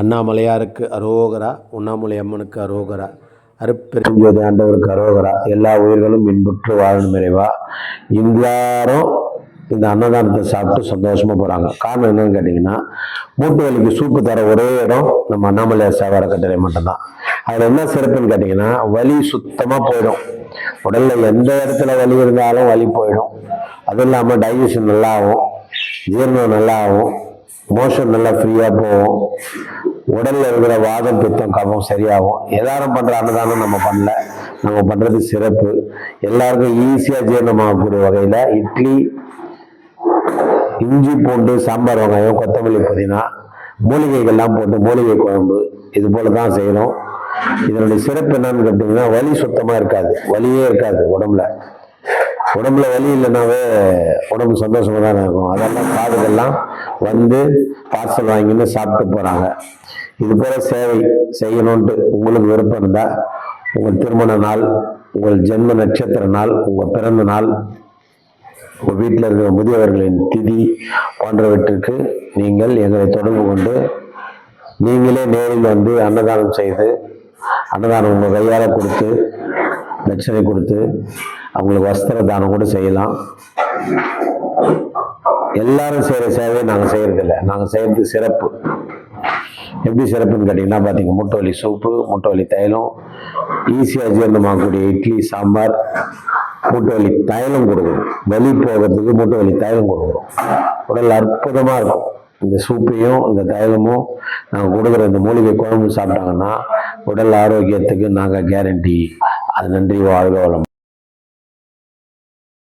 அண்ணாமலையாருக்கு அரோகரா, உண்ணாமலை அம்மனுக்கு அரோகரா, அருப்பெருஞ்சோதி ஆண்டவருக்கு அரோகரா. எல்லா உயிர்களும் இன்புற்று வாழணும் இறைவா. எல்லாரும் இந்த அன்னதானத்தை சாப்பிட்டு சந்தோஷமா போறாங்க. காரணம் என்னன்னு கேட்டீங்கன்னா, மூட்டு வலிக்கு சூப்பு தர ஒரே இடம் நம்ம அண்ணாமலையார் சேவை அறக்கட்டளை மட்டும்தான். அதுல என்ன சிறப்புன்னு கேட்டீங்கன்னா, வலி சுத்தமா போயிடும். உடல்ல எந்த இடத்துல வலி இருந்தாலும் வலி போயிடும். அதுவும் இல்லாம டைஜஷன் நல்லா ஆகும், ஜீரணம் நல்லா ஆகும், மோஷன் நல்லா ஃப்ரீயா போகும், உடல்ல இருக்கிற வாதம் பித்தம் கபம் சரியாகும். எல்லாரும் பண்ற அன்னதானம் நம்ம பண்ணல, நம்ம பண்றது சிறப்பு. எல்லாருக்கும் ஈஸியா ஜீரணமாகக்கூடிய வகையில இட்லி, இஞ்சி பூண்டு, சாம்பார் வெங்காயம், கொத்தமல்லி, புதினா, மூலிகைகள்லாம் போட்டு மூலிகை குழம்பு இது போலதான் செய்யணும். இதனுடைய சிறப்பு என்னன்னு கேட்டீங்கன்னா, வலி சுத்தமா இருக்காது, வலியே இருக்காது உடம்புல. உடம்புல வலி இல்லைன்னாவே உடம்பு சந்தோஷமா தானே இருக்கும். அதெல்லாம் காதுகள்லாம் வந்து பார்சல் வாங்கின்னு சாப்பிட்டு போறாங்க. இது போல சேவை செய்யணும்ட்டு உங்களுக்கு விருப்பம் இருந்தா, உங்கள் திருமண நாள், உங்கள் ஜென்ம நட்சத்திர நாள், உங்க பிறந்த நாள், உங்க வீட்டில் இருக்கிற முதியவர்களின் திதி போன்றவற்றிற்கு நீங்கள் எங்களை தொடர்பு கொண்டு நீங்களே நேரில் வந்து அன்னதானம் செய்து, அன்னதானம் உங்க கையால கொடுத்து, தட்சணை கொடுத்து, அவங்களுக்கு வஸ்திர தானம் கூட செய்யலாம். எல்லாரும் செய்யற சேவையை நாங்கள் செய்யறது இல்லை, நாங்கள் செய்யறது சிறப்பு. எப்படி சிறப்புன்னு கேட்டீங்கன்னா, பார்த்தீங்க, மூட்டு வலி சூப்பு, மூட்டு வலி தைலம், ஈஸியாக ஜீரணமாகக்கூடிய இட்லி சாம்பார், மூட்டு வலி தைலம் கொடுக்குறோம். வலி போகிறதுக்கு மூட்டு வலி தைலம் கொடுக்குறோம். உடல் அற்புதமா இருக்கும். இந்த சூப்பையும் இந்த தைலமும் நாங்கள் கொடுக்குற இந்த மூலிகை குழம்பு சாப்பிட்டாங்கன்னா உடல் ஆரோக்கியத்துக்கு நாங்கள் கேரண்டி. அது நன்றி, வாழ்க வளம்.